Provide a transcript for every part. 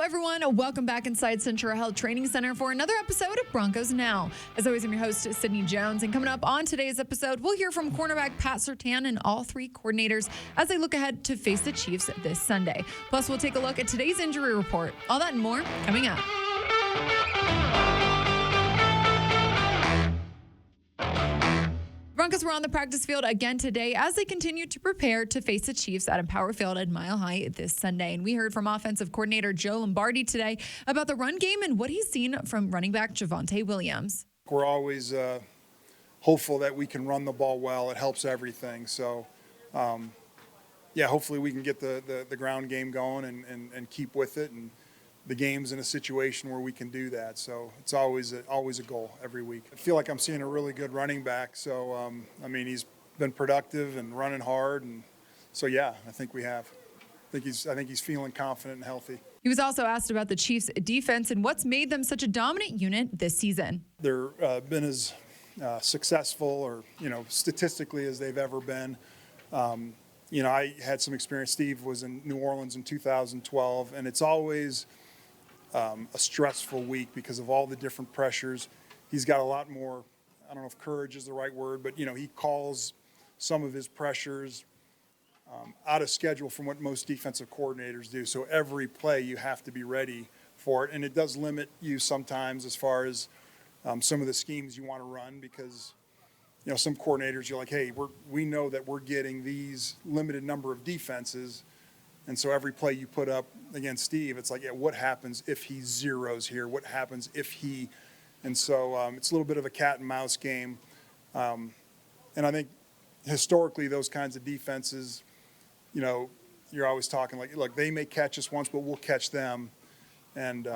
everyone. Welcome back inside Centura Health Training Center for another episode of Broncos Now. As always, I'm your host, Sydney Jones. And coming up on today's episode, we'll hear from cornerback Pat Surtain and all three coordinators as they look ahead to face the Chiefs this Sunday. Plus, we'll take a look at today's injury report. All that and more coming up. Broncos were on the practice field again today as they continue to prepare to face the Chiefs at Empower Field at Mile High this Sunday. And we heard from offensive coordinator Joe Lombardi today about the run game and what he's seen from running back Javonte Williams. We're always hopeful that we can run the ball well. It helps everything. So, hopefully we can get the ground game going and keep with it. And the game's in a situation where we can do that. So it's always a goal every week. I feel like I'm seeing a really good running back. So, he's been productive and running hard. And so, I think we have. I think he's feeling confident and healthy. He was also asked about the Chiefs' defense and what's made them such a dominant unit this season. They're been as successful or, statistically as they've ever been. I had some experience. Steve was in New Orleans in 2012, and it's always a stressful week because of all the different pressures. He's got a lot more, I don't know if courage is the right word, but, he calls some of his pressures out of schedule from what most defensive coordinators do. So every play you have to be ready for it, and it does limit you sometimes as far as some of the schemes you want to run because, some coordinators, you're like, hey, we know that we're getting these limited number of defenses. And so every play you put up against Steve, it's like, what happens if he zeroes here? What happens if he – and so it's a little bit of a cat and mouse game. And I think historically those kinds of defenses, you're always talking like, look, they may catch us once, but we'll catch them. And,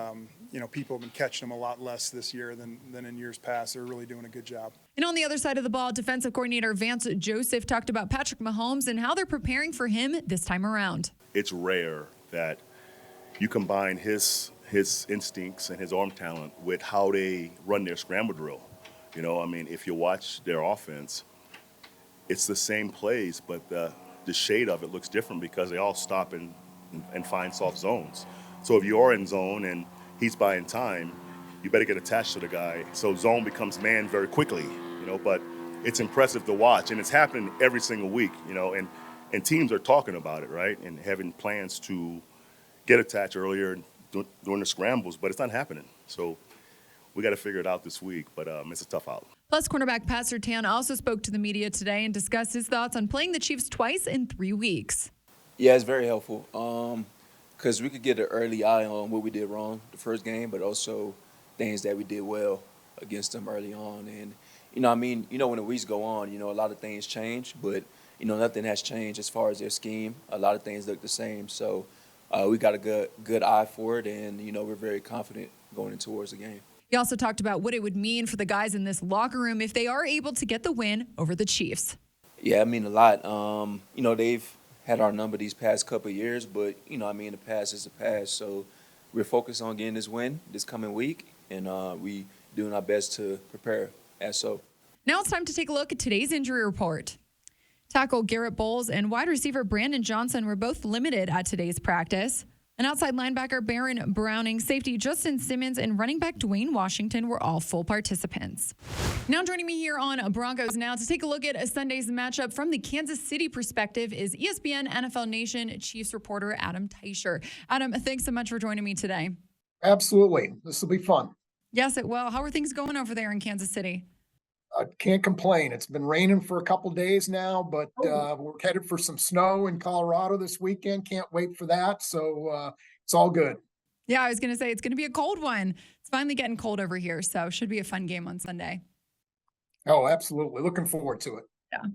people have been catching them a lot less this year than in years past. They're really doing a good job. And on the other side of the ball, defensive coordinator Vance Joseph talked about Patrick Mahomes and how they're preparing for him this time around. It's rare that you combine his instincts and his arm talent with how they run their scramble drill. If you watch their offense, it's the same plays, but the shade of it looks different because they all stop and find soft zones. So if you are in zone and he's buying time, you better get attached to the guy. So zone becomes man very quickly, but it's impressive to watch. And it's happening every single week, and teams are talking about it, right? And having plans to get attached earlier during the scrambles, but it's not happening. So we got to figure it out this week, but it's a tough out. Plus, cornerback Pat Surtain also spoke to the media today and discussed his thoughts on playing the Chiefs twice in 3 weeks. Yeah, it's very helpful. Because we could get an early eye on what we did wrong the first game, but also things that we did well against them early on. And, when the weeks go on, a lot of things change, but, nothing has changed as far as their scheme. A lot of things look the same. So we got a good eye for it, and, we're very confident going towards the game. He also talked about what it would mean for the guys in this locker room if they are able to get the win over the Chiefs. Yeah, a lot. They've had our number these past couple of years, but, the past is the past. So we're focused on getting this win this coming week, and we doing our best to prepare as so. Now it's time to take a look at today's injury report. Tackle Garrett Bowles and wide receiver Brandon Johnson were both limited at today's practice. An outside linebacker, Baron Browning, safety Justin Simmons, and running back Dwayne Washington were all full participants. Now joining me here on Broncos Now to take a look at Sunday's matchup from the Kansas City perspective is ESPN NFL Nation Chiefs reporter Adam Teicher. Adam, thanks so much for joining me today. Absolutely. This will be fun. Yes, it will. How are things going over there in Kansas City? I can't complain. It's been raining for a couple days now, but we're headed for some snow in Colorado this weekend. Can't wait for that. So it's all good. Yeah, I was going to say it's going to be a cold one. It's finally getting cold over here, so it should be a fun game on Sunday. Oh, absolutely. Looking forward to it. Yeah.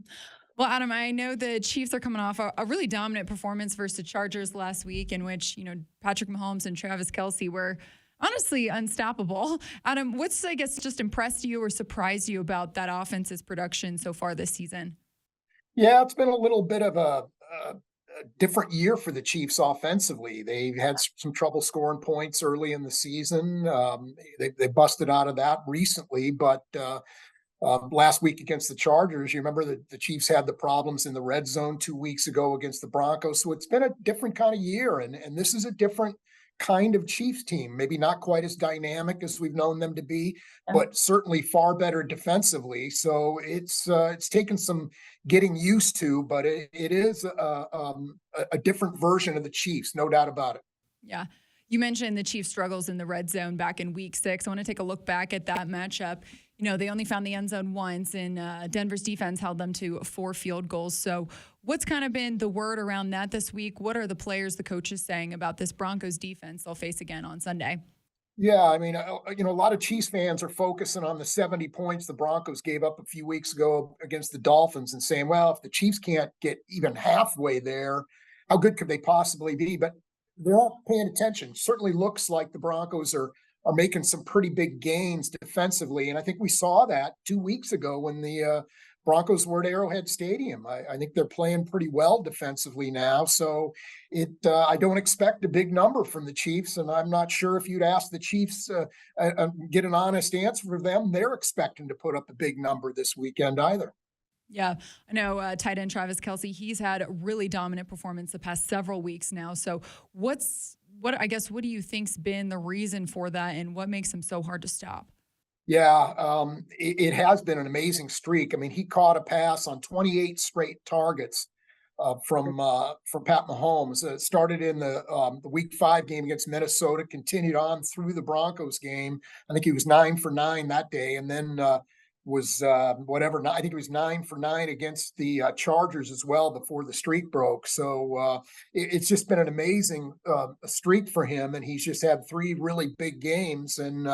Well, Adam, I know the Chiefs are coming off a really dominant performance versus the Chargers last week in which, Patrick Mahomes and Travis Kelce were honestly unstoppable. Adam, what's, just impressed you or surprised you about that offense's production so far this season? Yeah, it's been a little bit of a different year for the Chiefs offensively. They had some trouble scoring points early in the season. They busted out of that recently, but last week against the Chargers, you remember that the Chiefs had the problems in the red zone 2 weeks ago against the Broncos. So it's been a different kind of year, and this is a different kind of Chiefs team, maybe not quite as dynamic as we've known them to be, but certainly far better defensively. So it's taken some getting used to, but it is a different version of the Chiefs, no doubt about it. Yeah. You mentioned the Chiefs' struggles in the red zone back in week 6. I want to take a look back at that matchup. You know, they only found the end zone once, and Denver's defense held them to 4 field goals. So what's kind of been the word around that this week? What are the players, the coaches saying about this Broncos defense they'll face again on Sunday? Yeah, I mean, a lot of Chiefs fans are focusing on the 70 points the Broncos gave up a few weeks ago against the Dolphins and saying, well, if the Chiefs can't get even halfway there, how good could they possibly be? But they're not paying attention. Certainly looks like the Broncos are making some pretty big gains defensively. And I think we saw that 2 weeks ago when the Broncos were at Arrowhead Stadium. I think they're playing pretty well defensively now. So I don't expect a big number from the Chiefs, and I'm not sure if you'd ask the Chiefs get an honest answer from them, they're expecting to put up a big number this weekend either. Yeah, I know tight end Travis Kelce, he's had a really dominant performance the past several weeks now. So what do you think's been the reason for that, and what makes him so hard to stop? Yeah, it has been an amazing streak. I mean, he caught a pass on 28 straight targets from Pat Mahomes. It started in the Week 5 game against Minnesota, continued on through the Broncos game. I think he was 9 for 9 that day, and then was whatever. I think he was 9 for 9 against the Chargers as well before the streak broke. So it's just been an amazing streak for him, and he's just had 3 really big games. And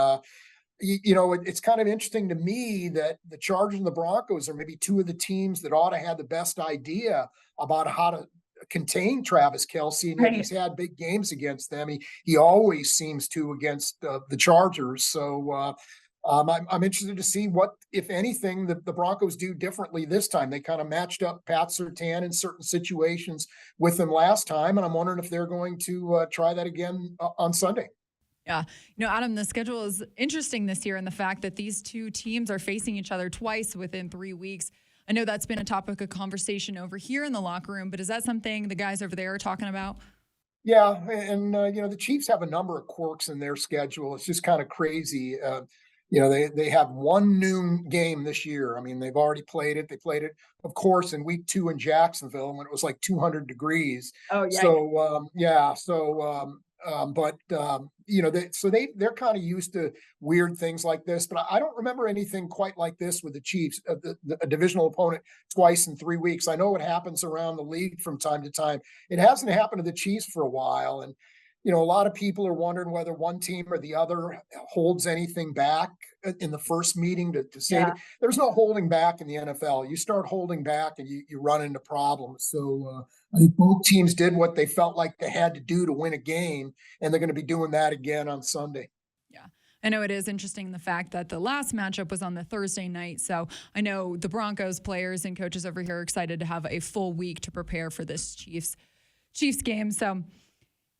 it's kind of interesting to me that the Chargers and the Broncos are maybe 2 of the teams that ought to have the best idea about how to contain Travis Kelce, and yet he's had big games against them. He always seems to against the Chargers. So I'm interested to see what, if anything, the Broncos do differently this time. They kind of matched up Pat Surtain in certain situations with them last time, and I'm wondering if they're going to try that again on Sunday. Yeah. Adam, the schedule is interesting this year in the fact that these 2 teams are facing each other twice within 3 weeks. I know that's been a topic of conversation over here in the locker room, but is that something the guys over there are talking about? Yeah, and the Chiefs have a number of quirks in their schedule. It's just kind of crazy. They have 1 noon game this year. I mean, they've already played it. They played it, of course, in week 2 in Jacksonville when it was like 200 degrees. Oh, yeah. So yeah, so they're kind of used to weird things like this, but I don't remember anything quite like this with the Chiefs, a divisional opponent twice in 3 weeks. I know it happens around the league from time to time. It hasn't happened to the Chiefs for a while. And, a lot of people are wondering whether one team or the other holds anything back in the first meeting to say there's no holding back in the NFL. You start holding back and you run into problems. So I think both teams did what they felt like they had to do to win a game, and they're going to be doing that again on Sunday. Yeah. I know it is interesting the fact that the last matchup was on the Thursday night. So I know the Broncos players and coaches over here are excited to have a full week to prepare for this Chiefs game. So,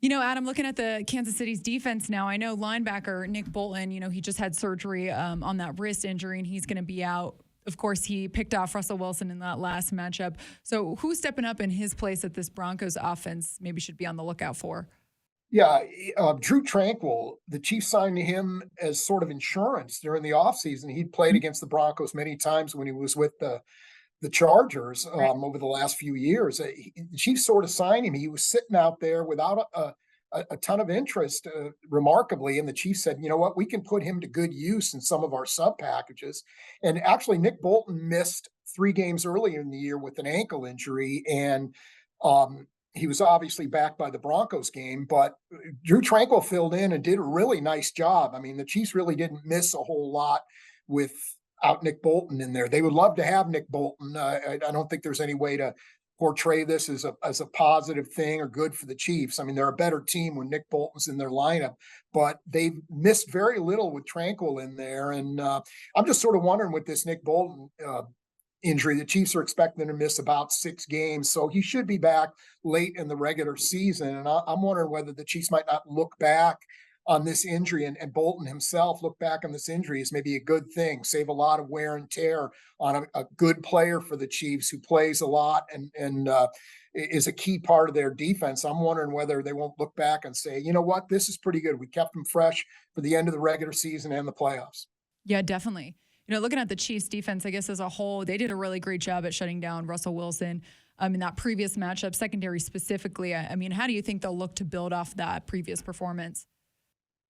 Adam, looking at the Kansas City's defense now, I know linebacker Nick Bolton, he just had surgery on that wrist injury, and he's going to be out. Of course, he picked off Russell Wilson in that last matchup. So who's stepping up in his place that this Broncos offense maybe should be on the lookout for? Yeah, Drew Tranquil, the Chiefs signed him as sort of insurance during the offseason. He'd played against the Broncos many times when he was with the Chargers over the last few years. The Chiefs sort of signed him. He was sitting out there without a ton of interest, remarkably. And the Chiefs said, you know what, we can put him to good use in some of our sub packages. And actually, Nick Bolton missed 3 games earlier in the year with an ankle injury. And he was obviously back by the Broncos game, but Drew Tranquil filled in and did a really nice job. I mean, the Chiefs really didn't miss a whole lot without Nick Bolton in there. They would love to have Nick Bolton. I don't think there's any way to portray this as a positive thing or good for the Chiefs. I mean, they're a better team when Nick Bolton's in their lineup, but they've missed very little with Tranquil in there. And I'm just sort of wondering with this Nick Bolton injury, the Chiefs are expecting to miss about 6 games. So he should be back late in the regular season. And I'm wondering whether the Chiefs might not look back on this injury and Bolton himself look back on this injury as maybe a good thing, save a lot of wear and tear on a good player for the Chiefs who plays a lot and is a key part of their defense. I'm wondering whether they won't look back and say, you know what, this is pretty good. We kept them fresh for the end of the regular season and the playoffs. Yeah, definitely. Looking at the Chiefs defense, I guess as a whole, they did a really great job at shutting down Russell Wilson in that previous matchup, secondary specifically. I mean, how do you think they'll look to build off that previous performance?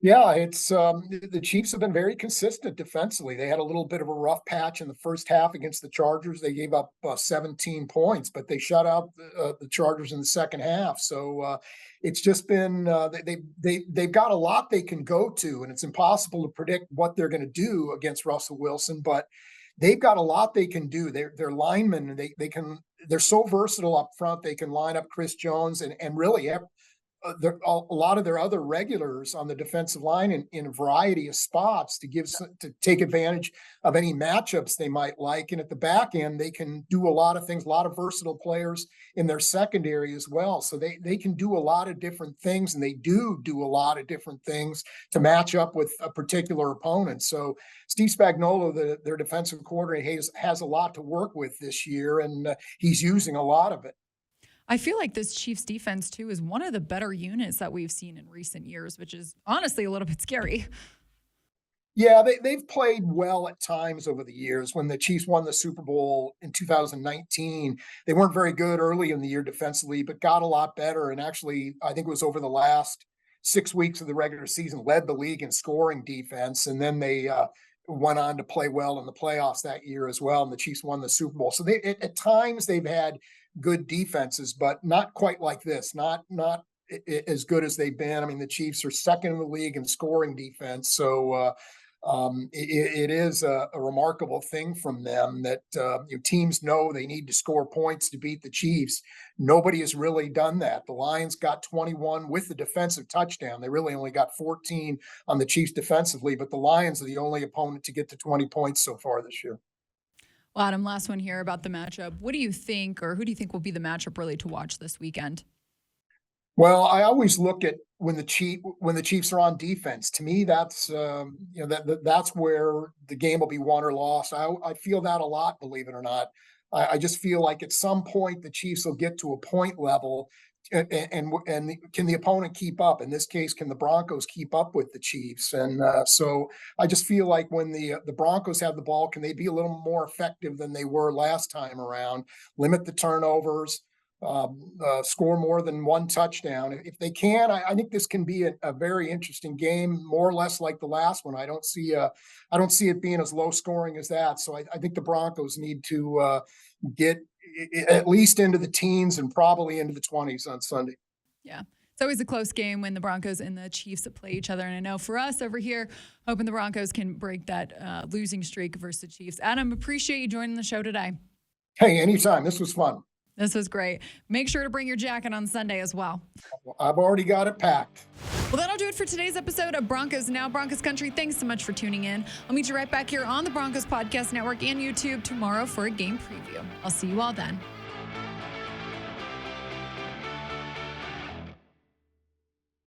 Yeah, it's the Chiefs have been very consistent defensively. They had a little bit of a rough patch in the first half against the Chargers. They gave up 17 points, but they shut out the Chargers in the second half. So it's just been they've got a lot they can go to, and it's impossible to predict what they're going to do against Russell Wilson. But they've got a lot they can do. They're linemen. They're so versatile up front. They can line up Chris Jones and really have a lot of their other regulars on the defensive line in a variety of spots to take advantage of any matchups they might like. And at the back end, they can do a lot of things, a lot of versatile players in their secondary as well. So they can do a lot of different things, and they do a lot of different things to match up with a particular opponent. So Steve Spagnuolo, their defensive coordinator, has a lot to work with this year, and he's using a lot of it. I feel like this Chiefs defense, too, is one of the better units that we've seen in recent years, which is honestly a little bit scary. Yeah, they've played well at times over the years. When the Chiefs won the Super Bowl in 2019, they weren't very good early in the year defensively, but got a lot better. And actually, I think it was over the last 6 weeks of the regular season, led the league in scoring defense. And then they went on to play well in the playoffs that year as well. And the Chiefs won the Super Bowl. So at times they've had good defenses, but not quite like this, not as good as they've been. I mean, the Chiefs are second in the league in scoring defense. So it is a remarkable thing from them that teams know they need to score points to beat the Chiefs. Nobody has really done that. The Lions got 21 with the defensive touchdown. They really only got 14 on the Chiefs defensively, but the Lions are the only opponent to get to 20 points so far this year. Well, Adam, last one here about the matchup. What do you think, or who do you think will be the matchup really to watch this weekend? Well, I always look at when the Chiefs are on defense. To me, that's that's where the game will be won or lost. I feel that a lot, believe it or not. I just feel like at some point the Chiefs will get to a point level, and can the opponent keep up? In this case, can the Broncos keep up with the Chiefs? And so I just feel like when the Broncos have the ball, can they be a little more effective than they were last time around? Limit the turnovers. Score more than one touchdown. If they can, I think this can be a very interesting game, more or less like the last one. I don't see it being as low scoring as that. So I think the Broncos need to get at least into the teens and probably into the 20s on Sunday. Yeah. It's always a close game when the Broncos and the Chiefs play each other. And I know for us over here, hoping the Broncos can break that losing streak versus the Chiefs. Adam, appreciate you joining the show today. Hey, anytime. This was fun. This was great. Make sure to bring your jacket on Sunday as well. I've already got it packed. Well, that'll do it for today's episode of Broncos Now, Broncos Country. Thanks so much for tuning in. I'll meet you right back here on the Broncos Podcast Network and YouTube tomorrow for a game preview. I'll see you all then.